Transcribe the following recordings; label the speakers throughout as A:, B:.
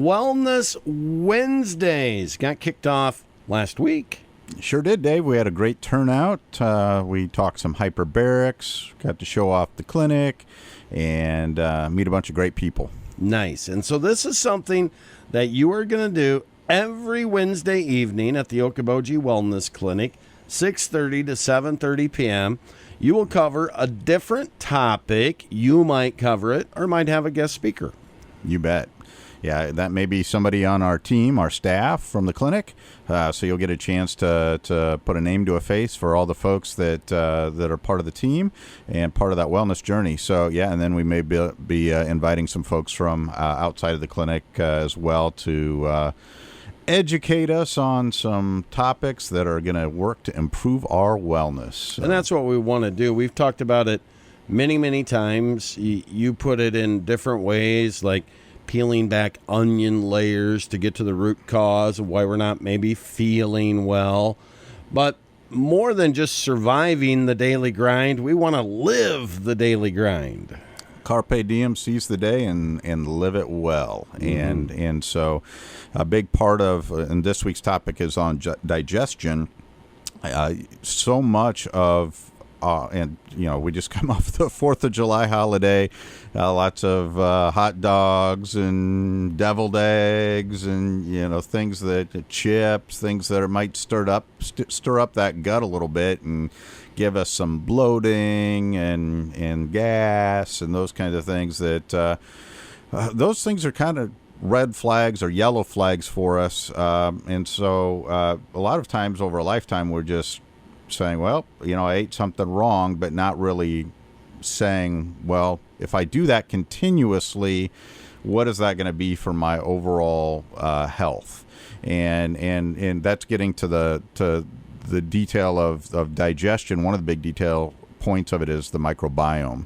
A: Wellness Wednesdays got kicked off last week.
B: Sure did, Dave. We had a great turnout. We talked some hyperbarics, got to show off the clinic, and meet a bunch of great people.
A: Nice. And so this is something that you are going to do every Wednesday evening at the Okoboji Wellness Clinic, 6:30 to 7:30 p.m. You will cover a different topic. You might cover it or might have a guest speaker.
B: You bet. Yeah, that may be somebody on our team, our staff from the clinic. So you'll get a chance to put a name to a face for all the folks that are part of the team and part of that wellness journey. So, yeah, and then we may be inviting some folks from outside of the clinic as well to educate us on some topics that are going to work to improve our wellness. So.
A: And that's what we want to do. We've talked about it many, many times. You put it in different ways, like peeling back onion layers to get to the root cause of why we're not maybe feeling well. But more than just surviving the daily grind, we want to live the daily grind.
B: Carpe diem, seize the day, and live it well. Mm-hmm. And so a big part of, and this week's topic is on digestion. So much of, and, you know, we just come off the 4th of July holiday, lots of hot dogs and deviled eggs and, you know, things that, chips, things that might stir up that gut a little bit and give us some bloating and gas and those kinds of things that, those things are kind of red flags or yellow flags for us. And so a lot of times over a lifetime, we're just saying, well, you know, I ate something wrong, but not really saying, well, if I do that continuously, what is that going to be for my overall health? And that's getting to the detail of digestion. One of the big detail points of it is the microbiome,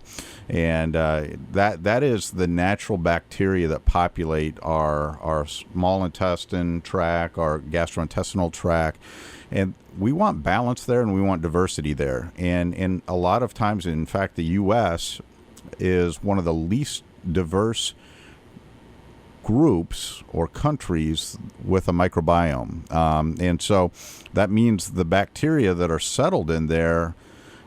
B: and that is the natural bacteria that populate our small intestine tract, our gastrointestinal tract. And we want balance there, and we want diversity there. And a lot of times, in fact, the U.S. is one of the least diverse groups or countries with a microbiome. And so that means the bacteria that are settled in there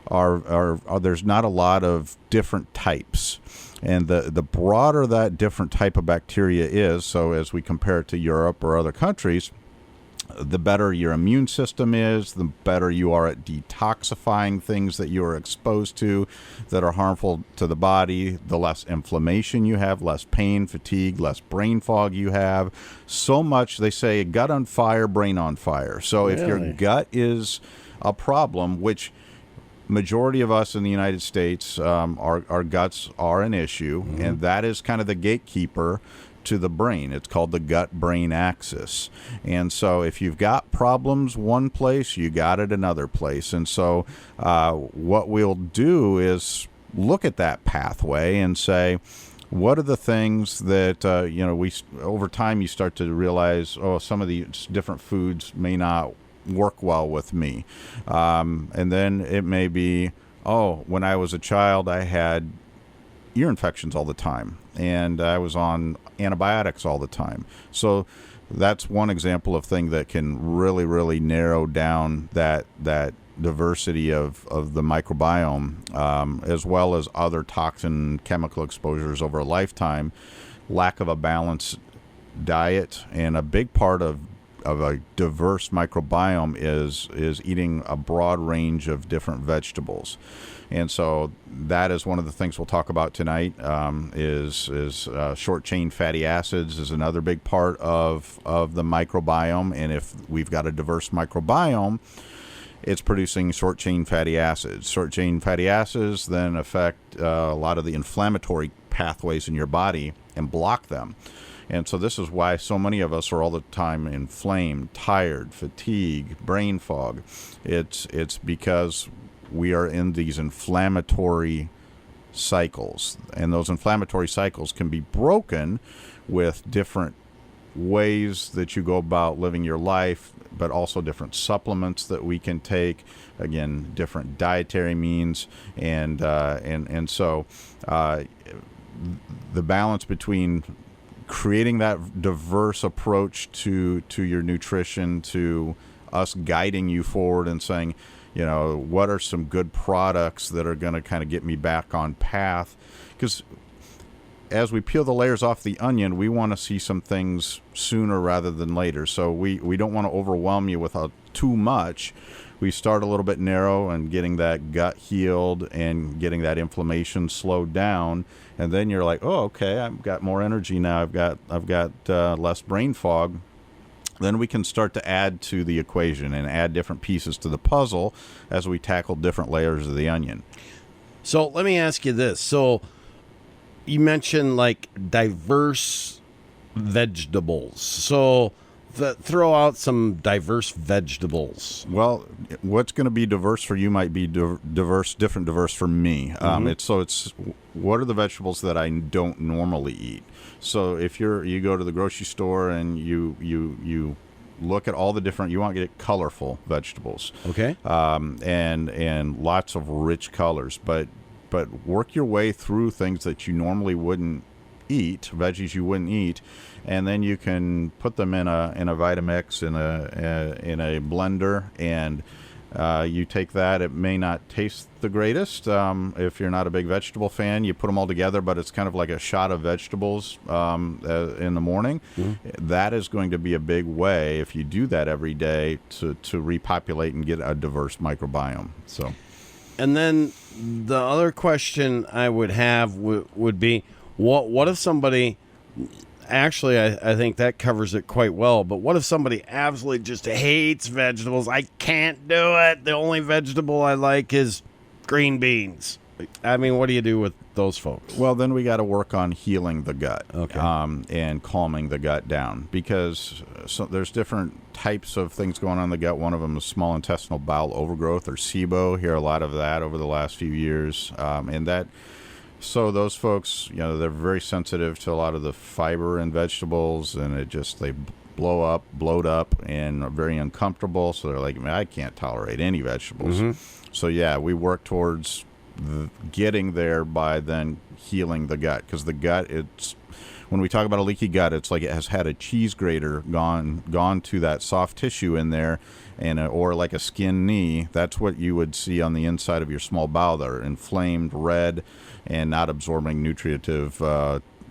B: are there's not a lot of different types. And the broader that different type of bacteria is, so as we compare it to Europe or other countries, the better your immune system is, the better you are at detoxifying things that you are exposed to that are harmful to the body, the less inflammation you have, less pain, fatigue, less brain fog you have. So much, they say, gut on fire, brain on fire. So if your gut is a problem, which majority of us in the United States, our guts are an issue, mm-hmm. and that is kind of the gatekeeper to the brain. It's called the gut-brain axis. And so if you've got problems one place, you got it another place. And so what we'll do is look at that pathway and say, what are the things that, we over time you start to realize, some of these different foods may not work well with me. And then it may be, when I was a child, I had ear infections all the time, and I was on antibiotics all the time. So that's one example of thing that can really, really narrow down that diversity of the microbiome, as well as other toxin chemical exposures over a lifetime, lack of a balanced diet. And a big part of a diverse microbiome is eating a broad range of different vegetables. And so that is one of the things we'll talk about tonight. Is short chain fatty acids is another big part of the microbiome. And if we've got a diverse microbiome, it's producing short chain fatty acids. Short chain fatty acids then affect a lot of the inflammatory pathways in your body and block them. And so this is why so many of us are all the time inflamed, tired, fatigue, brain fog. It's because we are in these inflammatory cycles. And those inflammatory cycles can be broken with different ways that you go about living your life, but also different supplements that we can take, again, different dietary means. And so the balance between creating that diverse approach to your nutrition, to us guiding you forward and saying, what are some good products that are going to kind of get me back on path? Because as we peel the layers off the onion, we want to see some things sooner rather than later. So we don't want to overwhelm you with too much. We start a little bit narrow and getting that gut healed and getting that inflammation slowed down, and then you're like, oh, okay, I've got more energy now. I've got less brain fog. Then we can start to add to the equation and add different pieces to the puzzle as we tackle different layers of the onion.
A: So let me ask you this. So you mentioned like diverse vegetables. So throw out some diverse vegetables.
B: Well, what's going to be diverse for you might be different for me. It's what are the vegetables that I don't normally eat? So if you go to the grocery store and you look at all the different, you want to get colorful vegetables.
A: Okay.
B: And lots of rich colors, but work your way through things that you normally wouldn't eat, veggies you wouldn't eat, and then you can put them in a Vitamix in a blender, and you take that. It may not taste the greatest if you're not a big vegetable fan. You put them all together, but it's kind of like a shot of vegetables in the morning. Mm-hmm. That is going to be a big way, if you do that every day, to repopulate and get a diverse microbiome. So.
A: And then the other question I would have would be, what if somebody, actually I think that covers it quite well, but what if somebody absolutely just hates vegetables? I can't do it. The only vegetable I like is green beans. I mean, what do you do with those folks?
B: Well, then we got to work on healing the gut,
A: okay,
B: and calming the gut down, because there's different types of things going on in the gut. One of them is small intestinal bowel overgrowth, or SIBO. Hear a lot of that over the last few years, so those folks, they're very sensitive to a lot of the fiber in vegetables, and they bloat up, and are very uncomfortable. So they're like, man, I can't tolerate any vegetables. Mm-hmm. So yeah, we work towards getting there by then healing the gut, because the gut, when we talk about a leaky gut, it's like it has had a cheese grater gone to that soft tissue in there, or like a skin knee. That's what you would see on the inside of your small bowel. They're inflamed, red, and not absorbing nutritive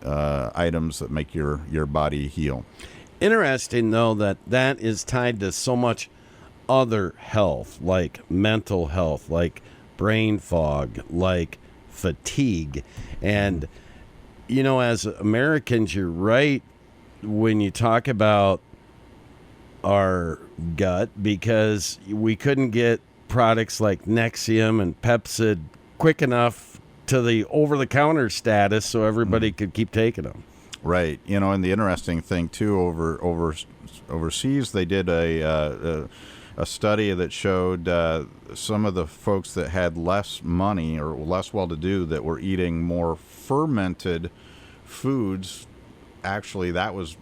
B: items that make your body heal.
A: Interesting, though, that is tied to so much other health, like mental health, like brain fog, like fatigue. And, as Americans, you're right when you talk about our gut, because we couldn't get products like Nexium and Pepcid quick enough to the over-the-counter status so everybody could keep taking them.
B: Right. And the interesting thing, too, overseas, they did a study that showed some of the folks that had less money or less well-to-do that were eating more fermented foods. Actually, that was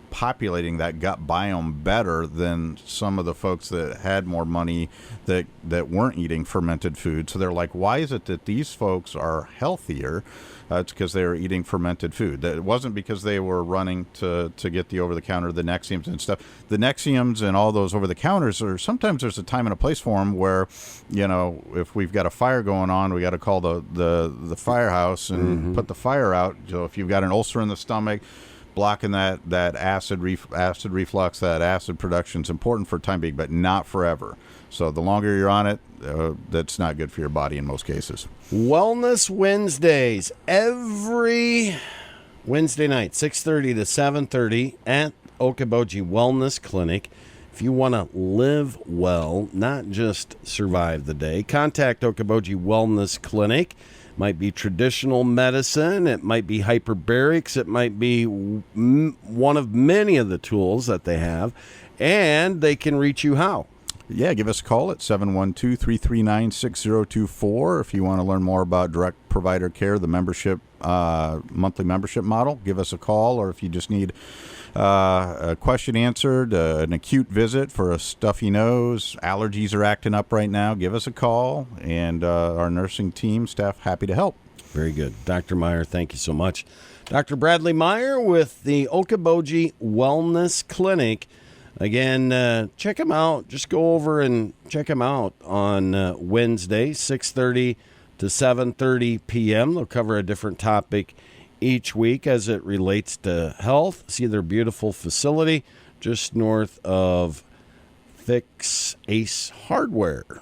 B: populating that gut biome better than some of the folks that had more money that weren't eating fermented food. So they're like, why is it that these folks are healthier? It's because they were eating fermented food. It wasn't because they were running to get the over-the-counter, the Nexiums and stuff. The Nexiums and all those over-the-counters sometimes there's a time and a place for them where, if we've got a fire going on, we got to call the firehouse and mm-hmm. put the fire out. So if you've got an ulcer in the stomach, blocking that acid reflux, that acid production is important for time being, but not forever. So the longer you're on it, that's not good for your body in most cases.
A: Wellness Wednesdays, every Wednesday night, 6:30 to 7:30 at Okoboji Wellness Clinic. If you want to live well, not just survive the day, contact Okoboji Wellness Clinic. Might be traditional medicine, it might be hyperbarics, it might be one of many of the tools that they have, and they can reach you how?
B: Yeah, give us a call at 712-339-6024 if you want to learn more about direct provider care, the membership, monthly membership model. Give us a call, or if you just need a question answered, an acute visit for a stuffy nose, allergies are acting up right now, give us a call, and our nursing team, staff, happy to help.
A: Very good. Dr. Meyer, thank you so much. Dr. Bradley Meyer with the Okoboji Wellness Clinic. Again, check him out. Just go over and check him out on Wednesday, 6:30 to 7:30 p.m. They'll cover a different topic each week as it relates to health. See their beautiful facility just north of Fix Ace Hardware.